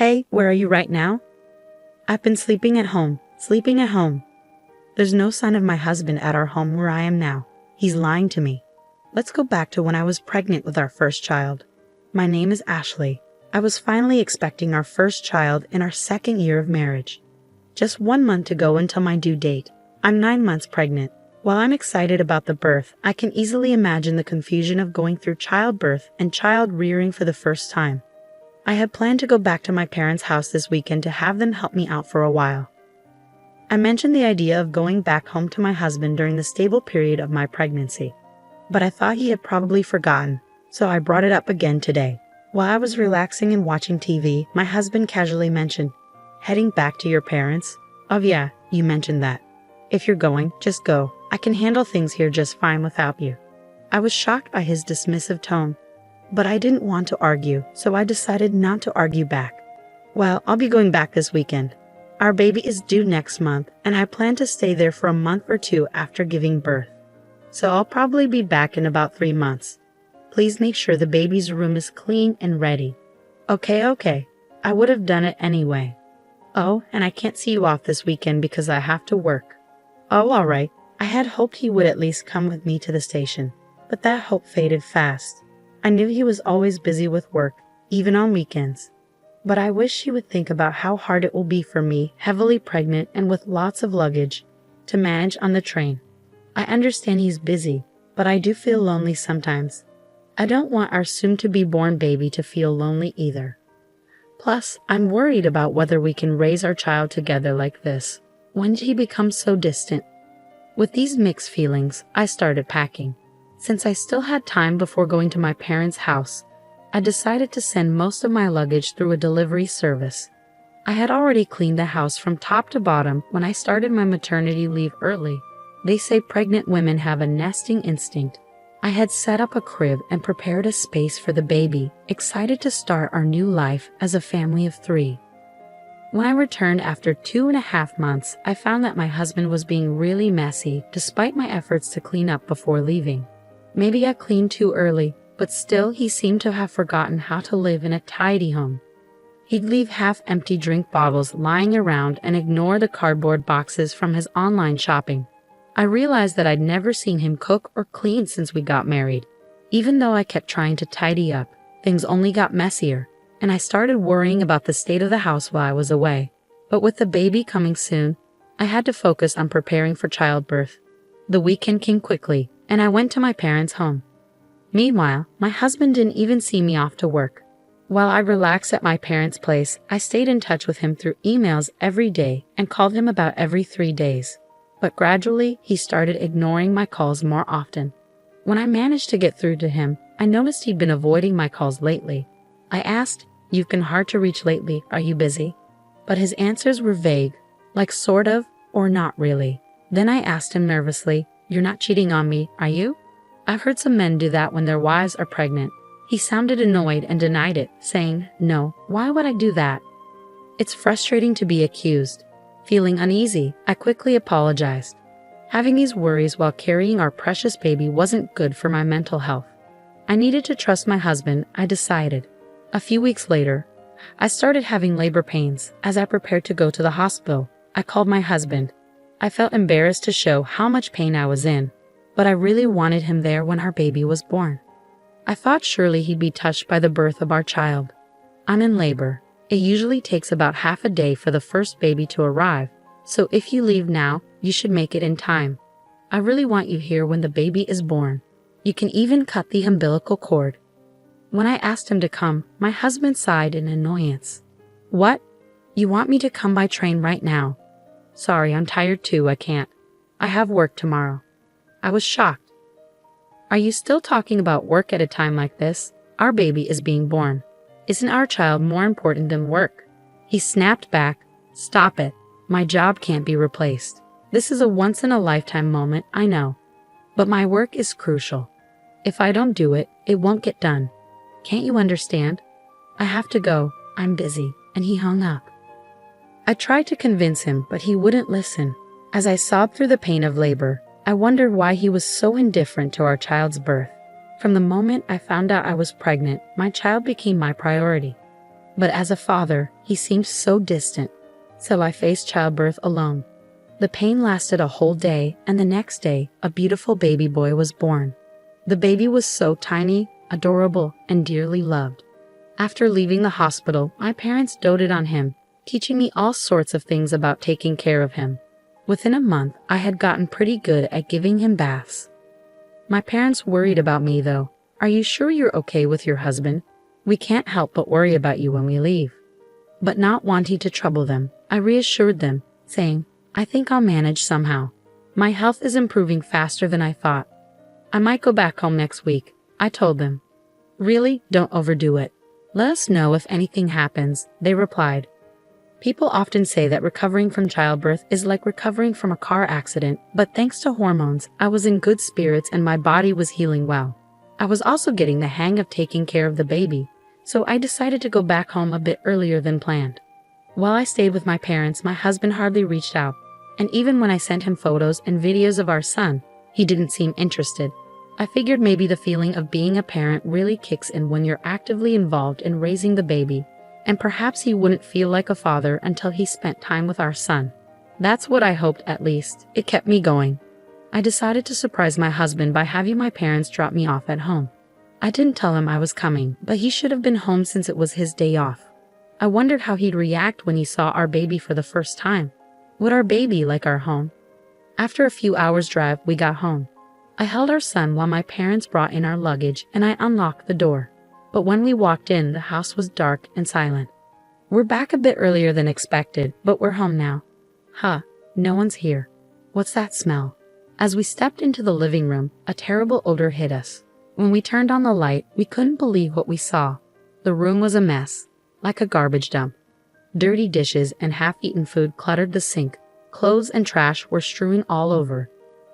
Hey, where are you right now? I've been sleeping at home. There's no sign of my husband at our home where I am now. He's lying to me. Let's go back to when I was pregnant with our first child. My name is Ashley. I was finally expecting our first child in our second year of marriage. Just 1 month to go until my due date. I'm 9 months pregnant. While I'm excited about the birth, I can easily imagine the confusion of going through childbirth and child rearing for the first time. I had planned to go back to my parents' house this weekend to have them help me out for a while. I mentioned the idea of going back home to my husband during the stable period of my pregnancy, but I thought he had probably forgotten, so I brought it up again today. While I was relaxing and watching TV, my husband casually mentioned, "Heading back to your parents? Oh yeah, you mentioned that. If you're going, just go. I can handle things here just fine without you." I was shocked by his dismissive tone, but I didn't want to argue, so I decided not to argue back. Well, I'll be going back this weekend. Our baby is due next month, and I plan to stay there for a month or two after giving birth. So I'll probably be back in about 3 months. Please make sure the baby's room is clean and ready. Okay. I would have done it anyway. Oh, and I can't see you off this weekend because I have to work. Oh, all right. I had hoped he would at least come with me to the station, but that hope faded fast. I knew he was always busy with work, even on weekends. But I wish he would think about how hard it will be for me, heavily pregnant and with lots of luggage, to manage on the train. I understand he's busy, but I do feel lonely sometimes. I don't want our soon-to-be-born baby to feel lonely either. Plus, I'm worried about whether we can raise our child together like this. When did he become so distant? With these mixed feelings, I started packing. Since I still had time before going to my parents' house, I decided to send most of my luggage through a delivery service. I had already cleaned the house from top to bottom when I started my maternity leave early. They say pregnant women have a nesting instinct. I had set up a crib and prepared a space for the baby, excited to start our new life as a family of 3. When I returned after 2.5 months, I found that my husband was being really messy despite my efforts to clean up before leaving. Maybe I cleaned too early, but still he seemed to have forgotten how to live in a tidy home. He'd leave half-empty drink bottles lying around and ignore the cardboard boxes from his online shopping. I realized that I'd never seen him cook or clean since we got married. Even though I kept trying to tidy up, things only got messier, and I started worrying about the state of the house while I was away. But with the baby coming soon, I had to focus on preparing for childbirth. The weekend came quickly, and I went to my parents' home. Meanwhile, my husband didn't even see me off to work. While I relaxed at my parents' place, I stayed in touch with him through emails every day and called him about every 3 days. But gradually, he started ignoring my calls more often. When I managed to get through to him, I noticed he'd been avoiding my calls lately. I asked, "You've been hard to reach lately, are you busy?" But his answers were vague, like sort of or not really. Then I asked him nervously, "You're not cheating on me, are you?" I've heard some men do that when their wives are pregnant. He sounded annoyed and denied it, saying, "No, why would I do that?" It's frustrating to be accused. Feeling uneasy, I quickly apologized. Having these worries while carrying our precious baby wasn't good for my mental health. I needed to trust my husband, I decided. A few weeks later, I started having labor pains. As I prepared to go to the hospital, I called my husband. I felt embarrassed to show how much pain I was in, but I really wanted him there when our baby was born. I thought surely he'd be touched by the birth of our child. I'm in labor. It usually takes about half a day for the first baby to arrive, so if you leave now, you should make it in time. I really want you here when the baby is born. You can even cut the umbilical cord. When I asked him to come, my husband sighed in annoyance. "What? You want me to come by train right now?" "Sorry, I'm tired too, I can't. I have work tomorrow." I was shocked. "Are you still talking about work at a time like this? Our baby is being born. Isn't our child more important than work?" He snapped back, "Stop it. My job can't be replaced. This is a once-in-a-lifetime moment, I know. But my work is crucial. If I don't do it, it won't get done. Can't you understand? I have to go. I'm busy." And he hung up. I tried to convince him, but he wouldn't listen. As I sobbed through the pain of labor, I wondered why he was so indifferent to our child's birth. From the moment I found out I was pregnant, my child became my priority. But as a father, he seemed so distant. So I faced childbirth alone. The pain lasted a whole day, and the next day, a beautiful baby boy was born. The baby was so tiny, adorable, and dearly loved. After leaving the hospital, my parents doted on him, teaching me all sorts of things about taking care of him. Within a month, I had gotten pretty good at giving him baths. My parents worried about me though. "Are you sure you're okay with your husband? We can't help but worry about you when we leave." But not wanting to trouble them, I reassured them, saying, "I think I'll manage somehow. My health is improving faster than I thought. I might go back home next week," I told them. "Really? Don't overdo it. Let us know if anything happens," they replied. People often say that recovering from childbirth is like recovering from a car accident, but thanks to hormones, I was in good spirits and my body was healing well. I was also getting the hang of taking care of the baby, so I decided to go back home a bit earlier than planned. While I stayed with my parents, my husband hardly reached out, and even when I sent him photos and videos of our son, he didn't seem interested. I figured maybe the feeling of being a parent really kicks in when you're actively involved in raising the baby, and perhaps he wouldn't feel like a father until he spent time with our son. That's what I hoped, at least. It kept me going. I decided to surprise my husband by having my parents drop me off at home. I didn't tell him I was coming, but he should have been home since it was his day off. I wondered how he'd react when he saw our baby for the first time. Would our baby like our home? After a few hours' drive, we got home. I held our son while my parents brought in our luggage, and I unlocked the door. But when we walked in, the house was dark and silent. "We're back a bit earlier than expected, but we're home now." "Huh, no one's here. What's that smell?" As we stepped into the living room, a terrible odor hit us. When we turned on the light, we couldn't believe what we saw. The room was a mess, like a garbage dump. Dirty dishes and half-eaten food cluttered the sink. Clothes and trash were strewn all over.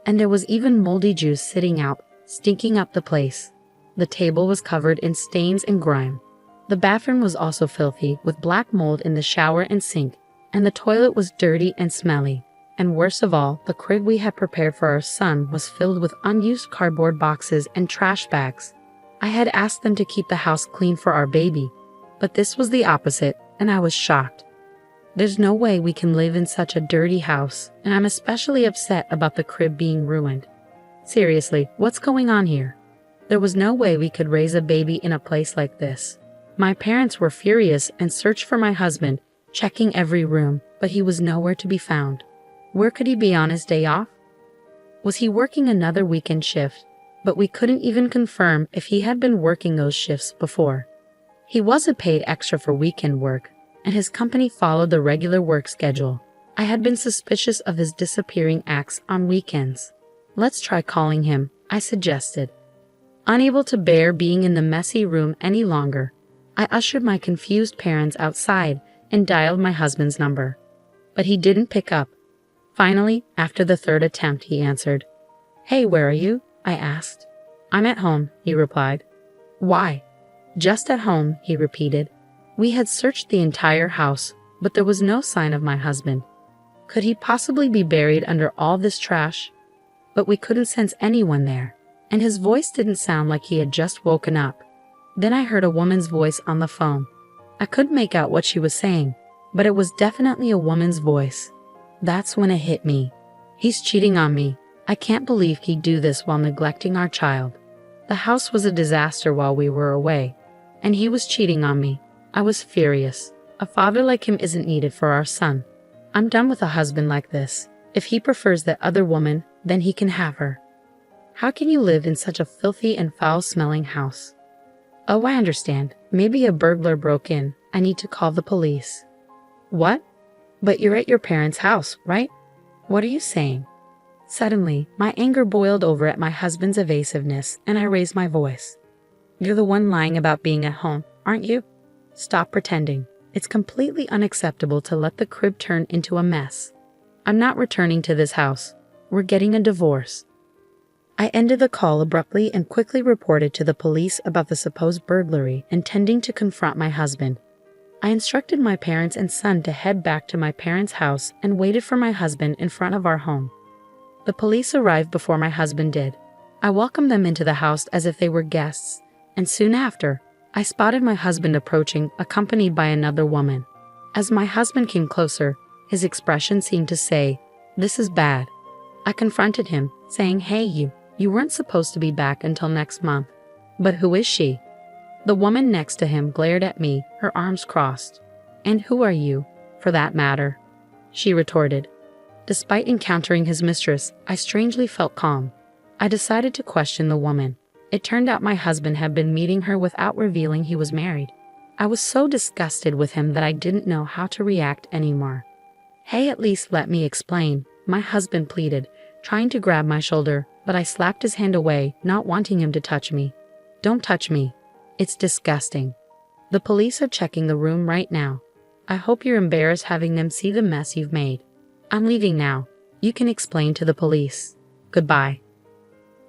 And there was even moldy juice sitting out, stinking up the place. The table was covered in stains and grime. The bathroom was also filthy, with black mold in the shower and sink, and the toilet was dirty and smelly. And worst of all, the crib we had prepared for our son was filled with unused cardboard boxes and trash bags. I had asked them to keep the house clean for our baby, but this was the opposite, and I was shocked. There's no way we can live in such a dirty house, and I'm especially upset about the crib being ruined. Seriously, what's going on here? There was no way we could raise a baby in a place like this. My parents were furious and searched for my husband, checking every room, but he was nowhere to be found. Where could he be on his day off? Was he working another weekend shift? But we couldn't even confirm if he had been working those shifts before. He wasn't paid extra for weekend work, and his company followed the regular work schedule. I had been suspicious of his disappearing acts on weekends. "Let's try calling him," I suggested. Unable to bear being in the messy room any longer, I ushered my confused parents outside and dialed my husband's number. But he didn't pick up. Finally, after the third attempt, he answered. "Hey, where are you?" I asked. "I'm at home," he replied. "Why?" "Just at home," he repeated. We had searched the entire house, but there was no sign of my husband. Could he possibly be buried under all this trash? But we couldn't sense anyone there, and his voice didn't sound like he had just woken up. Then I heard a woman's voice on the phone. I couldn't make out what she was saying, but it was definitely a woman's voice. That's when it hit me. He's cheating on me. I can't believe he'd do this while neglecting our child. The house was a disaster while we were away, and he was cheating on me. I was furious. A father like him isn't needed for our son. I'm done with a husband like this. If he prefers that other woman, then he can have her. How can you live in such a filthy and foul-smelling house? Oh, I understand. Maybe a burglar broke in. I need to call the police. What? But you're at your parents' house, right? What are you saying? Suddenly, my anger boiled over at my husband's evasiveness, and I raised my voice. You're the one lying about being at home, aren't you? Stop pretending. It's completely unacceptable to let the crib turn into a mess. I'm not returning to this house. We're getting a divorce. I ended the call abruptly and quickly reported to the police about the supposed burglary, intending to confront my husband. I instructed my parents and son to head back to my parents' house and waited for my husband in front of our home. The police arrived before my husband did. I welcomed them into the house as if they were guests, and soon after, I spotted my husband approaching, accompanied by another woman. As my husband came closer, his expression seemed to say, "This is bad." I confronted him, saying, "Hey, you weren't supposed to be back until next month." "But who is she?" The woman next to him glared at me, her arms crossed. "And who are you, for that matter?" she retorted. Despite encountering his mistress, I strangely felt calm. I decided to question the woman. It turned out my husband had been meeting her without revealing he was married. I was so disgusted with him that I didn't know how to react anymore. "Hey, at least let me explain," my husband pleaded, trying to grab my shoulder, but I slapped his hand away, not wanting him to touch me. "Don't touch me. It's disgusting. The police are checking the room right now. I hope you're embarrassed having them see the mess you've made. I'm leaving now. You can explain to the police. Goodbye."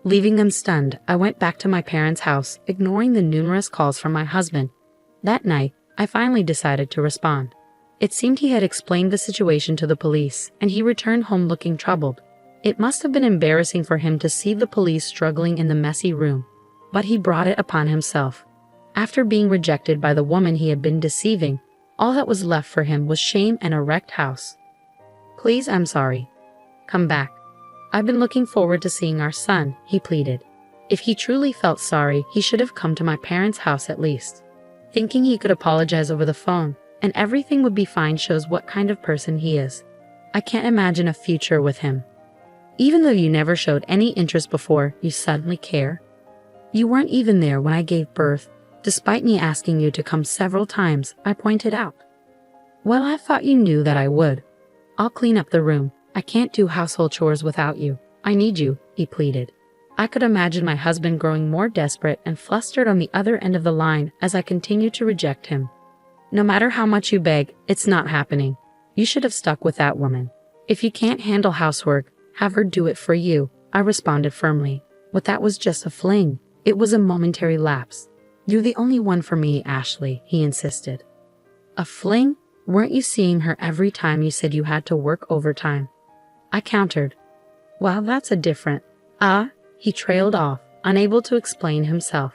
Leaving them stunned, I went back to my parents' house, ignoring the numerous calls from my husband. That night, I finally decided to respond. It seemed he had explained the situation to the police, and he returned home looking troubled. It must have been embarrassing for him to see the police struggling in the messy room, but he brought it upon himself. After being rejected by the woman he had been deceiving, all that was left for him was shame and a wrecked house. "Please, I'm sorry. Come back. I've been looking forward to seeing our son," he pleaded. If he truly felt sorry, he should have come to my parents' house at least. Thinking he could apologize over the phone, and everything would be fine shows what kind of person he is. I can't imagine a future with him. Even though you never showed any interest before, you suddenly care? You weren't even there when I gave birth, despite me asking you to come several times, I pointed out. "Well, I thought you knew that I would. I'll clean up the room. I can't do household chores without you. I need you," he pleaded. I could imagine my husband growing more desperate and flustered on the other end of the line as I continued to reject him. "No matter how much you beg, it's not happening. You should have stuck with that woman. If you can't handle housework, have her do it for you," I responded firmly. But that was just a fling. It was a momentary lapse. "You're the only one for me, Ashley," he insisted. "A fling? Weren't you seeing her every time you said you had to work overtime?" I countered. "Well, that's a different..." He trailed off, unable to explain himself.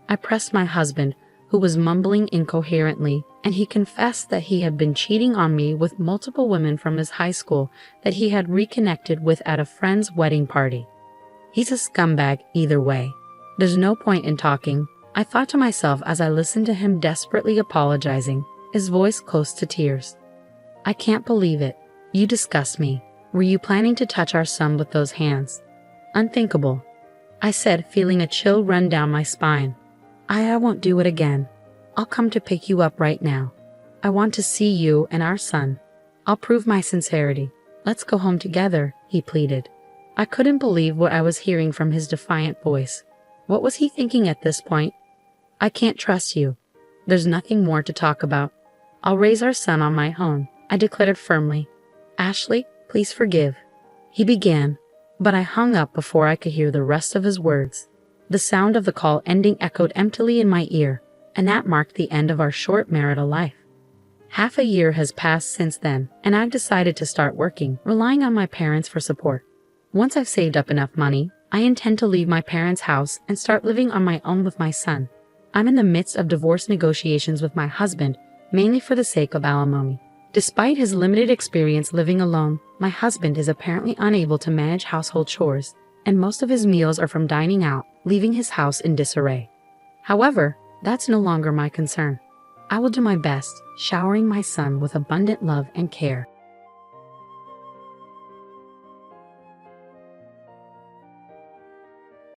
I pressed my husband, who was mumbling incoherently, and he confessed that he had been cheating on me with multiple women from his high school that he had reconnected with at a friend's wedding party. He's a scumbag either way. There's no point in talking, I thought to myself as I listened to him desperately apologizing, his voice close to tears. "I can't believe it. You disgust me. Were you planning to touch our son with those hands?" "Unthinkable," I said, feeling a chill run down my spine. I won't do it again. I'll come to pick you up right now. I want to see you and our son. I'll prove my sincerity. Let's go home together," he pleaded. I couldn't believe what I was hearing from his defiant voice. What was he thinking at this point? "I can't trust you. There's nothing more to talk about. I'll raise our son on my own," I declared firmly. "Ashley, please forgive," he began, but I hung up before I could hear the rest of his words. The sound of the call ending echoed emptily in my ear, and that marked the end of our short marital life. Half a year has passed since then, and I've decided to start working, relying on my parents for support. Once I've saved up enough money, I intend to leave my parents' house and start living on my own with my son. I'm in the midst of divorce negotiations with my husband, mainly for the sake of alimony. Despite his limited experience living alone, my husband is apparently unable to manage household chores, and most of his meals are from dining out, leaving his house in disarray. However, that's no longer my concern. I will do my best, showering my son with abundant love and care.